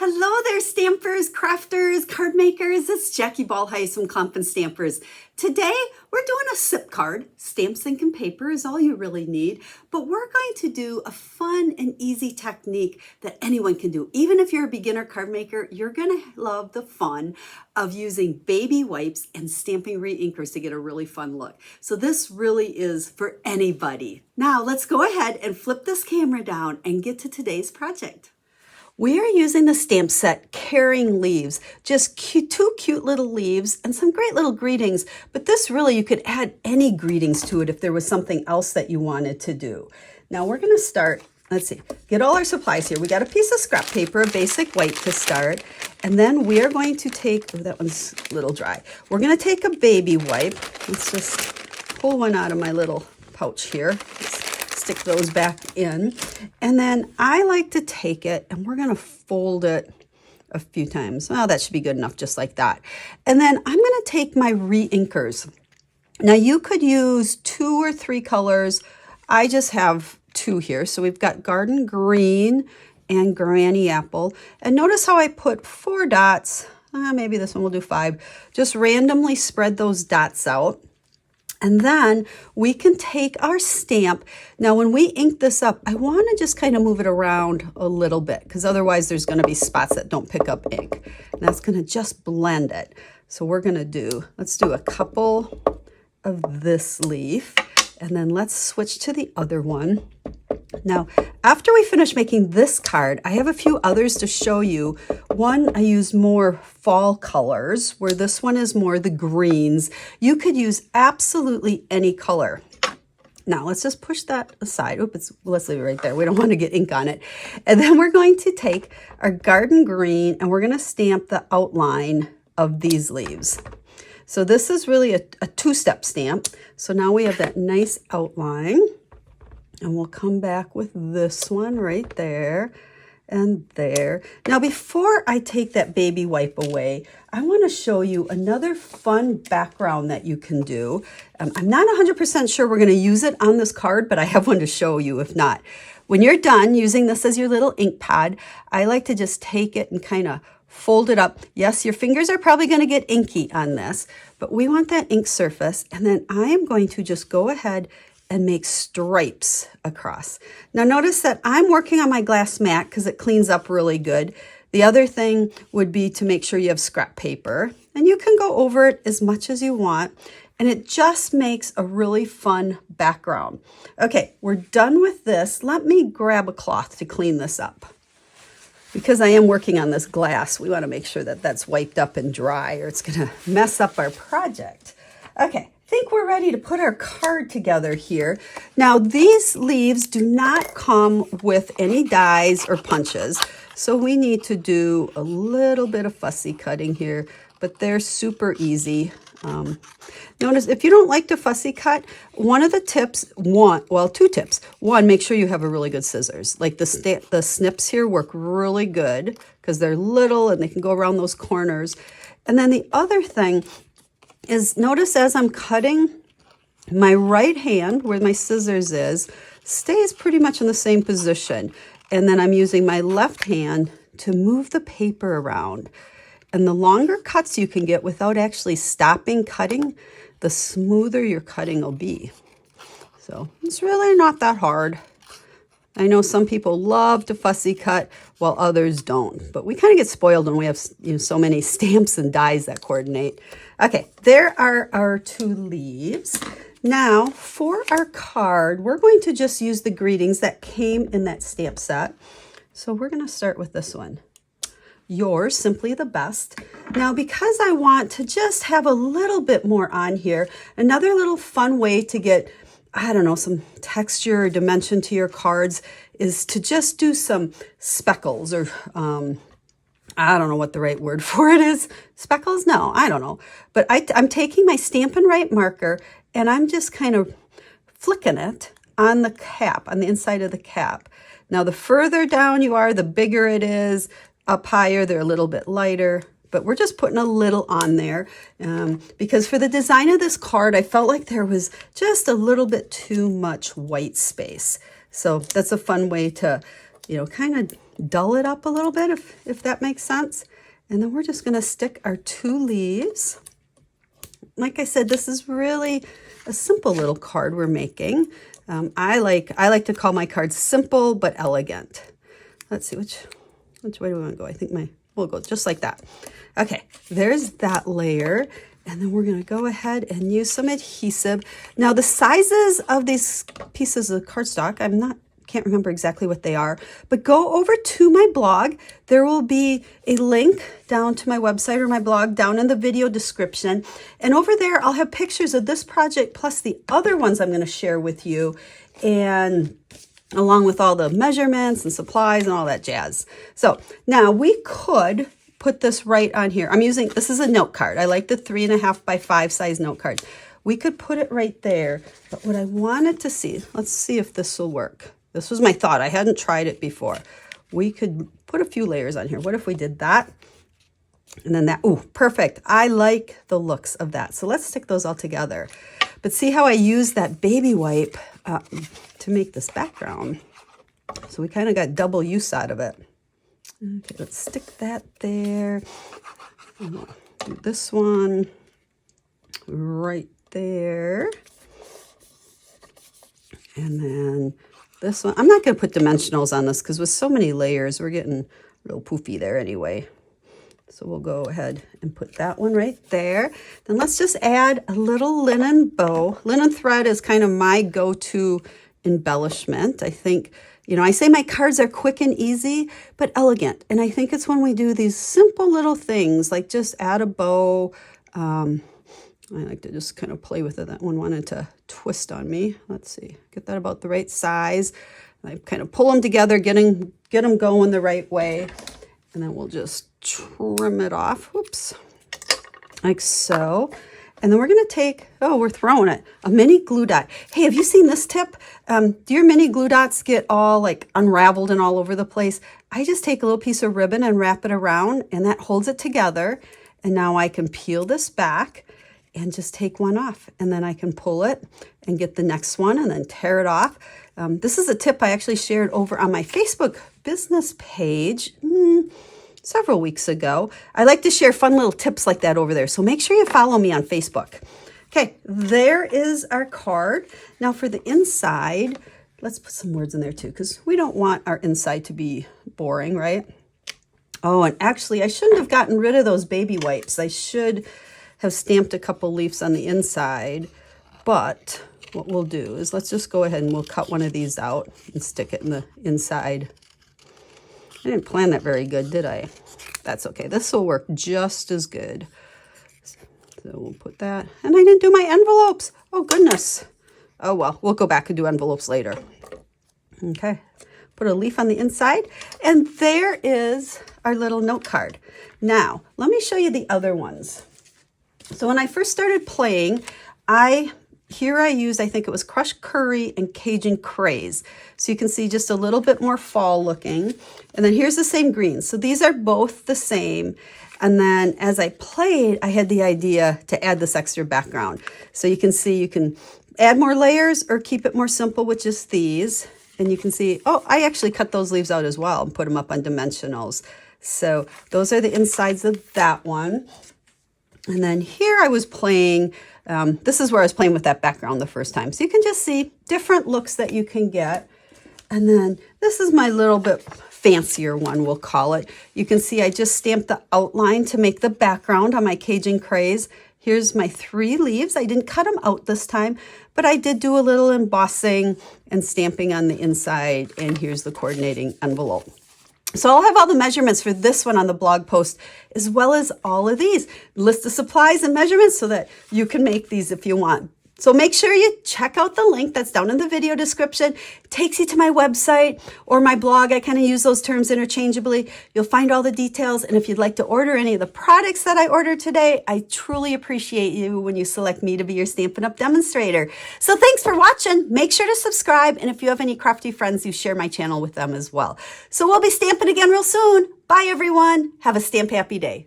Hello there, stampers, crafters, card makers. It's Jackie Ballheis from Clump & Stampers. Today, we're doing a SIP card. Stamps, ink, and paper is all you really need, but we're going to do a fun and easy technique that anyone can do. Even if you're a beginner card maker, you're gonna love the fun of using baby wipes and Stampin' re-inkers to get a really fun look. So this really is for anybody. Now, let's go ahead and flip this camera down and get to today's project. We are using the stamp set Caring Leaves, just two cute little leaves and some great little greetings, but this really, you could add any greetings to it if there was something else that you wanted to do. Now we're gonna start, let's see, get all our supplies here. We got a piece of scrap paper, a basic white to start, and then we are going to take, oh, that one's a little dry. We're gonna take a baby wipe. Let's just pull one out of my little pouch here. Stick those back in, and then I like to take it and we're going to fold it a few times. Well, that should be good enough just like that. And then I'm going to take my re-inkers. Now you could use 2 or 3 colors. I just have 2 here. So we've got Garden Green and Granny Apple. And notice how I put 4 dots. Maybe this one will do 5. Just randomly spread those dots out. And then we can take our stamp. Now, when we ink this up, I want to just kind of move it around a little bit because otherwise there's going to be spots that don't pick up ink. And that's going to just blend it. So we're going to do, let's do a couple of this leaf and then let's switch to the other one. Now, after we finish making this card, I have a few others to show you. One, I use more fall colors, where this one is more the greens. You could use absolutely any color. Now, let's just push that aside. Oops, let's leave it right there. We don't want to get ink on it. And then we're going to take our Garden Green and we're going to stamp the outline of these leaves. So this is really a 2-step stamp. So now we have that nice outline. And we'll come back with this one right there and there. Now, before I take that baby wipe away, I want to show you another fun background that you can do. I'm not 100% sure we're going to use it on this card, but I have one to show you if not. When you're done using this as your little ink pad, I like to just take it and kind of fold it up. Yes, your fingers are probably going to get inky on this, but we want that ink surface. And then I am going to just go ahead and make stripes across. Now notice that I'm working on my glass mat because it cleans up really good. The other thing would be to make sure you have scrap paper, and you can go over it as much as you want, and it just makes a really fun background. Okay, we're done with this. Let me grab a cloth to clean this up. Because I am working on this glass, we want to make sure that that's wiped up and dry or it's going to mess up our project. Okay. I think we're ready to put our card together here. Now, these leaves do not come with any dies or punches, so we need to do a little bit of fussy cutting here, but they're super easy. Notice if you don't like to fussy cut, one of the tips, 2 tips. One, make sure you have a really good scissors. Like the snips here work really good because they're little and they can go around those corners. And then the other thing is notice as I'm cutting, my right hand, where my scissors is, stays pretty much in the same position. And then I'm using my left hand to move the paper around. And the longer cuts you can get without actually stopping cutting, the smoother your cutting will be. So it's really not that hard. I know some people love to fussy cut while others don't, but we kind of get spoiled when we have so many stamps and dies that coordinate. Okay, there are our 2 leaves. Now, for our card, we're going to just use the greetings that came in that stamp set. So we're going to start with this one. Yours, simply the best. Now, because I want to just have a little bit more on here, another little fun way to get, I don't know, some texture or dimension to your cards is to just do some speckles or I don't know what the right word for it is. Speckles? No, I don't know. But I'm taking my Stampin Write marker and I'm just kind of flicking it on the cap, on the inside of the cap. Now, the further down you are, the bigger it is. Up higher, they're a little bit lighter. But we're just putting a little on there because for the design of this card, I felt like there was just a little bit too much white space. So that's a fun way to, kind of dull it up a little bit, if that makes sense. And then we're just going to stick our 2 leaves. Like I said, this is really a simple little card we're making. I like to call my cards simple but elegant. Let's see, which way do we want to go? I think we'll go just like that. Okay, there's that layer. And then we're going to go ahead and use some adhesive. Now the sizes of these pieces of cardstock, can't remember exactly what they are, but go over to my blog. There will be a link down to my website or my blog down in the video description. And over there, I'll have pictures of this project plus the other ones I'm going to share with you, and along with all the measurements and supplies and all that jazz. So now we could put this right on here. This is a note card. I like the 3.5 by 5 size note cards. We could put it right there, but what I wanted to see, let's see if this will work. This was my thought. I hadn't tried it before. We could put a few layers on here. What if we did that? And then that, ooh, perfect. I like the looks of that. So let's stick those all together. But see how I use that baby wipe to make this background. So we kind of got double use out of it. Okay, let's stick that there. And we'll do this one right there. And then this one, I'm not going to put dimensionals on this because with so many layers, we're getting real poofy there anyway. So we'll go ahead and put that one right there. Then let's just add a little linen bow. Linen thread is kind of my go-to embellishment. I think, I say my cards are quick and easy, but elegant. And I think it's when we do these simple little things, like just add a bow. I like to just kind of play with it. That one wanted to twist on me. Let's see, get that about the right size. I kind of pull them together, get them going the right way. And then we'll just trim it off. Whoops, like so. And then we're going to take, we're throwing it, a mini glue dot. Hey, have you seen this tip? Do your mini glue dots get all like unraveled and all over the place? I just take a little piece of ribbon and wrap it around, and that holds it together. And now I can peel this back and just take one off, and then I can pull it and get the next one and then tear it off. This is a tip I actually shared over on my Facebook business page several weeks ago. I like to share fun little tips like that over there, so make sure you follow me on Facebook. Okay, there is our card. Now for the inside, let's put some words in there too, because we don't want our inside to be boring, right? Oh, and actually, I shouldn't have gotten rid of those baby wipes. I should have stamped a couple leaves on the inside, but what we'll do is let's just go ahead and we'll cut one of these out and stick it in the inside. I didn't plan that very good, did I? That's okay. This will work just as good. So we'll put that. And I didn't do my envelopes. Oh, goodness. Oh, well, we'll go back and do envelopes later. Okay. Put a leaf on the inside. And there is our little note card. Now, let me show you the other ones. So when I first started playing, I used, I think it was crushed curry and Cajun craze. So you can see just a little bit more fall looking. And then here's the same green. So these are both the same. And then as I played, I had the idea to add this extra background. So you can see you can add more layers or keep it more simple with just these. And you can see, I actually cut those leaves out as well and put them up on dimensionals. So those are the insides of that one. And then here I was playing, this is where I was playing with that background the first time. So you can just see different looks that you can get. And then this is my little bit fancier one, we'll call it. You can see I just stamped the outline to make the background on my Cajun craze. Here's my 3 leaves. I didn't cut them out this time, but I did do a little embossing and stamping on the inside. And here's the coordinating envelope. So I'll have all the measurements for this one on the blog post, as well as all of these. List of supplies and measurements so that you can make these if you want. So make sure you check out the link that's down in the video description. It takes you to my website or my blog. I kind of use those terms interchangeably. You'll find all the details. And if you'd like to order any of the products that I ordered today, I truly appreciate you when you select me to be your Stampin' Up! Demonstrator. So thanks for watching. Make sure to subscribe. And if you have any crafty friends, you share my channel with them as well. So we'll be stamping again real soon. Bye, everyone. Have a stamp happy day.